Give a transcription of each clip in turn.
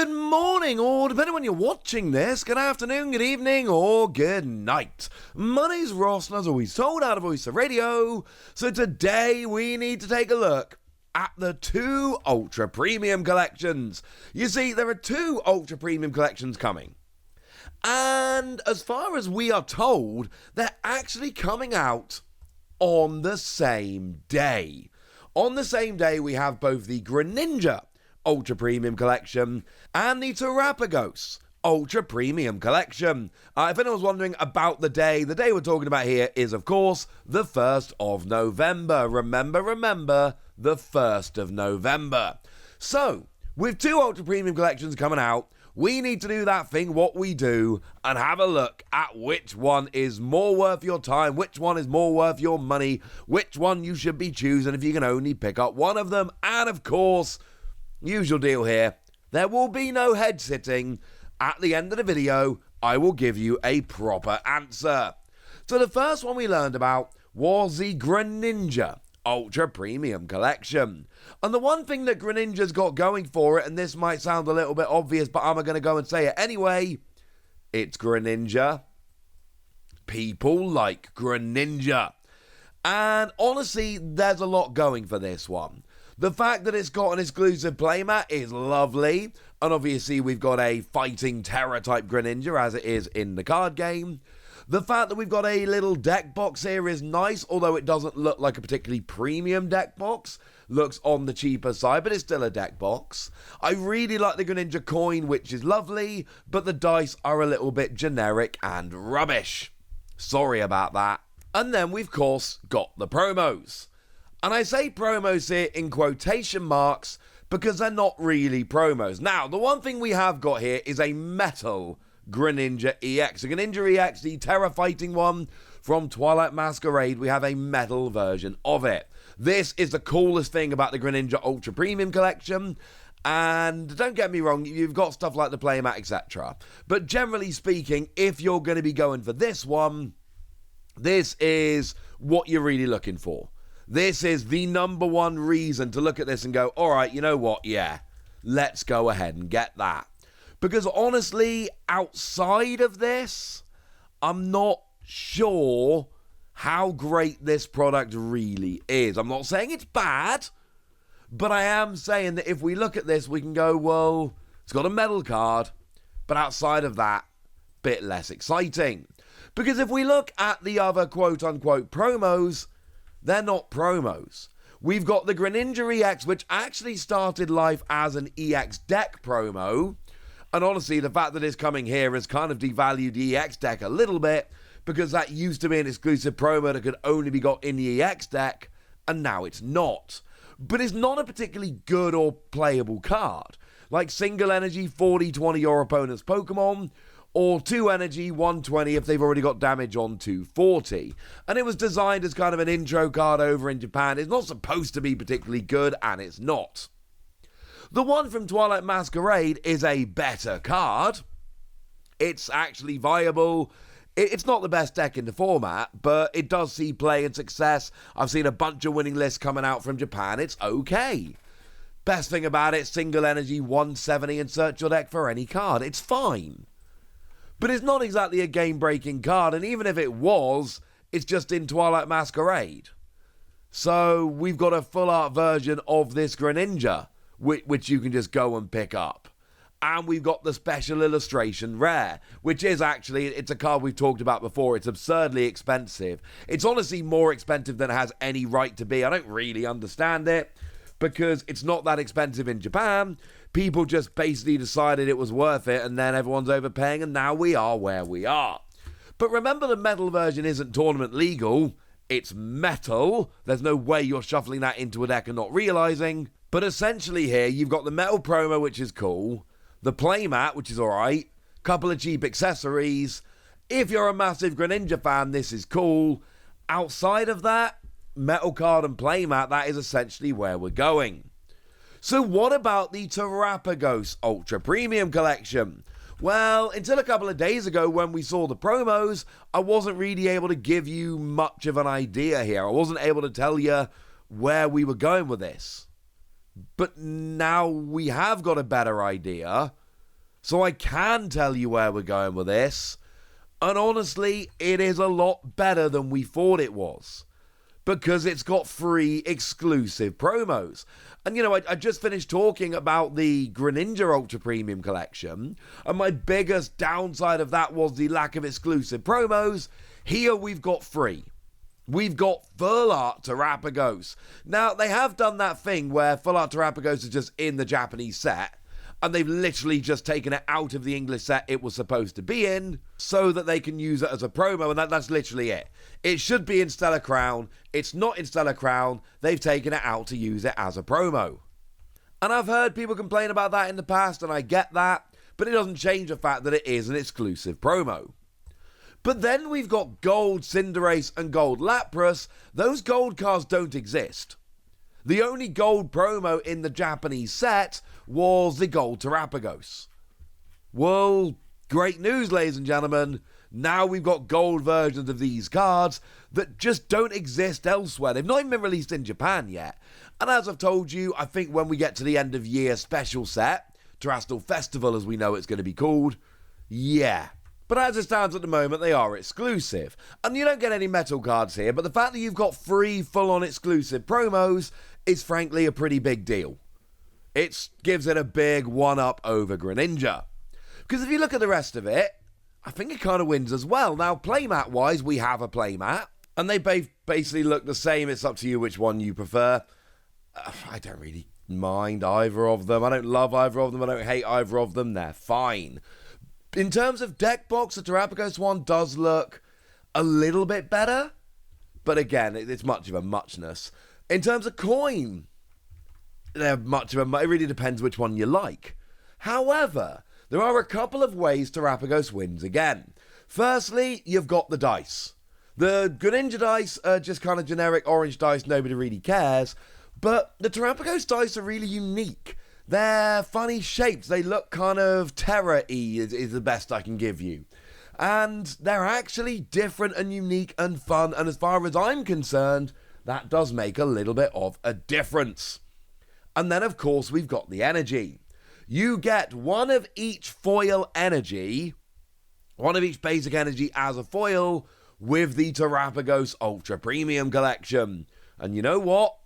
Good morning, or depending on when you're watching this, good afternoon, good evening, or good night. My name's Ross, and as always, sold out of Voice of Radio. So today we need to take a look at the two Ultra Premium collections. You see, there are two Ultra Premium collections coming. And as far as we are told, they're actually coming out on the same day. On the same day, we have both the Greninja Ultra Premium Collection and the Terapagos Ultra Premium Collection. If anyone's wondering about the day we're talking about here is, of course, the 1st of November. Remember, the 1st of November. So, with two Ultra Premium Collections coming out, we need to do that thing, what we do, and have a look at which one is more worth your time, which one is more worth your money, which one you should be choosing if you can only pick up one of them, and of course, usual deal here, there will be no head sitting. At the end of the video, I will give you a proper answer. So the first one we learned about was the Greninja Ultra Premium Collection. And the one thing that Greninja's got going for it, and this might sound a little bit obvious, but I'm going to go and say it anyway, it's Greninja. People like Greninja. And honestly, there's a lot going for this one. The fact that it's got an exclusive playmat is lovely, and obviously we've got a fighting terror type Greninja as it is in the card game. The fact that we've got a little deck box here is nice, although it doesn't look like a particularly premium deck box. Looks on the cheaper side, but it's still a deck box. I really like the Greninja coin, which is lovely, but the dice are a little bit generic and rubbish. Sorry about that. And then we've, of course, got the promos. And I say promos here in quotation marks because they're not really promos. Now, the one thing we have got here is a metal Greninja EX. The Greninja EX, the Terra fighting one from Twilight Masquerade, we have a metal version of it. This is the coolest thing about the Greninja Ultra Premium Collection. And don't get me wrong, you've got stuff like the playmat, etc. But generally speaking, if you're going to be going for this one, this is what you're really looking for. This is the number one reason to look at this and go, all right, you know what? Yeah, let's go ahead and get that. Because honestly, outside of this, I'm not sure how great this product really is. I'm not saying it's bad, but I am saying that if we look at this, we can go, well, it's got a metal card, but outside of that, bit less exciting. Because if we look at the other quote-unquote promos, they're not promos. We've got the Greninja EX, which actually started life as an EX deck promo. And honestly, the fact that it's coming here has kind of devalued the EX deck a little bit, because that used to be an exclusive promo that could only be got in the EX deck, and now it's not. But it's not a particularly good or playable card. Like single energy, 40-20 your opponent's Pokémon, or 2 energy, 120 if they've already got damage on 240. And it was designed as kind of an intro card over in Japan. It's not supposed to be particularly good, and it's not. The one from Twilight Masquerade is a better card. It's actually viable. It's not the best deck in the format, but it does see play and success. I've seen a bunch of winning lists coming out from Japan. It's okay. Best thing about it, single energy, 170, and search your deck for any card. It's fine. But it's not exactly a game-breaking card, and even if it was, it's just in Twilight Masquerade. So we've got a full-art version of this Greninja, which you can just go and pick up. And we've got the special illustration rare, which is actually, it's a card we've talked about before. It's absurdly expensive. It's honestly more expensive than it has any right to be. I don't really understand it, because it's not that expensive in Japan. People just basically decided it was worth it, and then everyone's overpaying, and now we are where we are. But remember, the metal version isn't tournament legal. It's metal. There's no way you're shuffling that into a deck and not realizing. But essentially here, you've got the metal promo, which is cool, the playmat, which is alright, couple of cheap accessories. If you're a massive Greninja fan, this is cool. Outside of that, metal card and playmat, that is essentially where we're going. So what about the Terapagos Ultra Premium Collection? Well, until a couple of days ago when we saw the promos, I wasn't really able to give you much of an idea here. I wasn't able to tell you where we were going with this. But now we have got a better idea. So I can tell you where we're going with this. And honestly, it is a lot better than we thought it was. Because it's got free exclusive promos. And you know, I just finished talking about the Greninja Ultra Premium Collection. And my biggest downside of that was the lack of exclusive promos. Here we've got free. We've got Full Art Terapagos. Now, they have done that thing where Full Art Terapagos is just in the Japanese set. And they've literally just taken it out of the English set it was supposed to be in so that they can use it as a promo, and that's literally it. It should be in Stellar Crown. It's not in Stellar Crown. They've taken it out to use it as a promo. And I've heard people complain about that in the past, and I get that, but it doesn't change the fact that it is an exclusive promo. But then we've got Gold Cinderace and Gold Lapras. Those gold cards don't exist. The only gold promo in the Japanese set was the Gold Terapagos. Well, great news, ladies and gentlemen. Now we've got gold versions of these cards that just don't exist elsewhere. They've not even been released in Japan yet. And as I've told you, I think when we get to the end of year special set, Terastal Festival as we know it's going to be called, yeah. But as it stands at the moment, they are exclusive. And you don't get any metal cards here, but the fact that you've got free full-on exclusive promos is frankly a pretty big deal. It gives it a big one-up over Greninja. Because if you look at the rest of it, I think it kind of wins as well. Now, playmat-wise, we have a playmat, and they basically look the same. It's up to you which one you prefer. I don't really mind either of them. I don't love either of them. I don't hate either of them. They're fine. In terms of deck box, the Terapagos one does look a little bit better. But again, it's much of a muchness. In terms of coin, they're much of a... It really depends which one you like. However, there are a couple of ways Terapagos wins again. Firstly, you've got the dice. The Greninja dice are just kind of generic orange dice, nobody really cares. But the Terapagos dice are really unique. They're funny shapes. They look kind of Terra-y is the best I can give you. And they're actually different and unique and fun. And as far as I'm concerned, that does make a little bit of a difference. And then, of course, we've got the energy. You get one of each foil energy, one of each basic energy as a foil with the Terapagos Ultra Premium Collection. And you know what?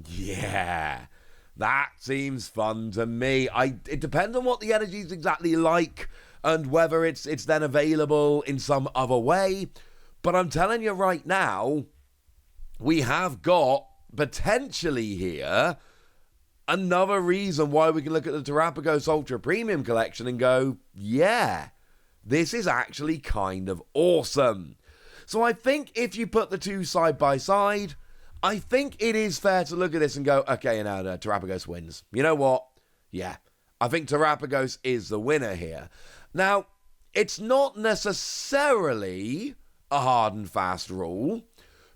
Yeah, that seems fun to me. It depends on what the energy is exactly like and whether it's then available in some other way. But I'm telling you right now, we have got potentially here another reason why we can look at the Terapagos Ultra Premium Collection and go, yeah, this is actually kind of awesome. So I think if you put the two side by side, I think it is fair to look at this and go, okay, now Terapagos wins. You know what? Yeah, I think Terapagos is the winner here. Now, it's not necessarily a hard and fast rule,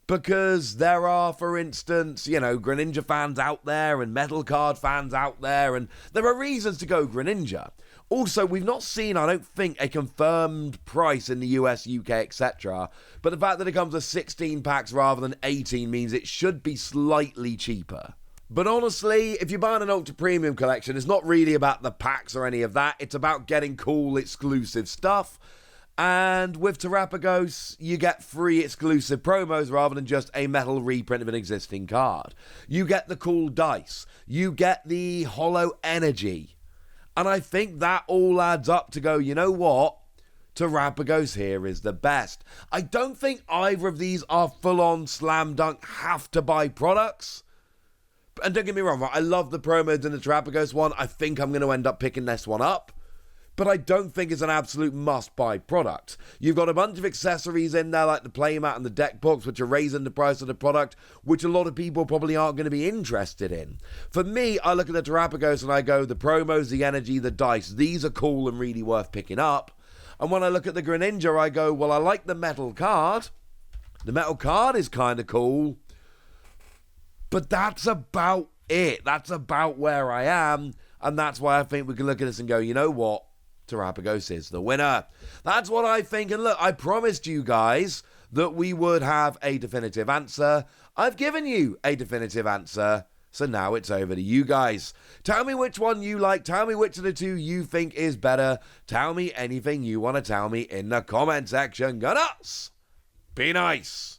because there are, for instance, Greninja fans out there and Metal Card fans out there, and there are reasons to go Greninja. Also, we've not seen, I don't think, a confirmed price in the US, UK, etc. But the fact that it comes with 16 packs rather than 18 means it should be slightly cheaper. But honestly, if you're buying an Ultra Premium Collection, it's not really about the packs or any of that. It's about getting cool, exclusive stuff. And with Terapagos, you get free exclusive promos rather than just a metal reprint of an existing card. You get the cool dice. You get the hollow energy. And I think that all adds up to go, you know what? Terapagos here is the best. I don't think either of these are full-on slam dunk have-to-buy products. And don't get me wrong, I love the promos in the Terapagos one. I think I'm going to end up picking this one up. But I don't think it's an absolute must-buy product. You've got a bunch of accessories in there like the playmat and the deck box, which are raising the price of the product, which a lot of people probably aren't going to be interested in. For me, I look at the Terapagos and I go, the promos, the energy, the dice, these are cool and really worth picking up. And when I look at the Greninja, I go, well, I like the metal card. The metal card is kind of cool. But that's about it. That's about where I am. And that's why I think we can look at this and go, you know what? Terapagos is the winner. That's what I think. And look, I promised you guys that we would have a definitive answer. I've given you a definitive answer. So now it's over to you guys. Tell me which one you like. Tell me which of the two you think is better. Tell me anything you want to tell me in the comment section. Go nuts! Be nice!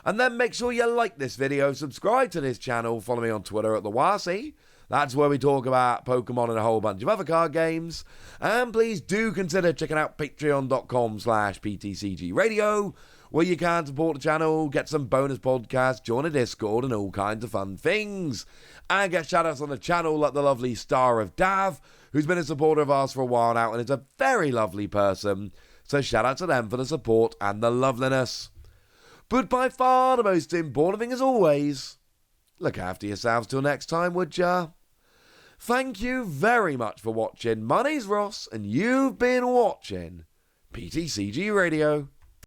And then make sure you like this video, subscribe to this channel, follow me on Twitter at the Wasi. That's where we talk about Pokemon and a whole bunch of other card games. And please do consider checking out patreon.com/PTCG where you can support the channel, get some bonus podcasts, join a Discord, and all kinds of fun things. And get shoutouts on the channel like the lovely Star of Dav, who's been a supporter of ours for a while now and is a very lovely person. So shout out to them for the support and the loveliness. But by far the most important thing as always, look after yourselves till next time, would ya? Thank you very much for watching. My name's Ross, and you've been watching PTCG Radio.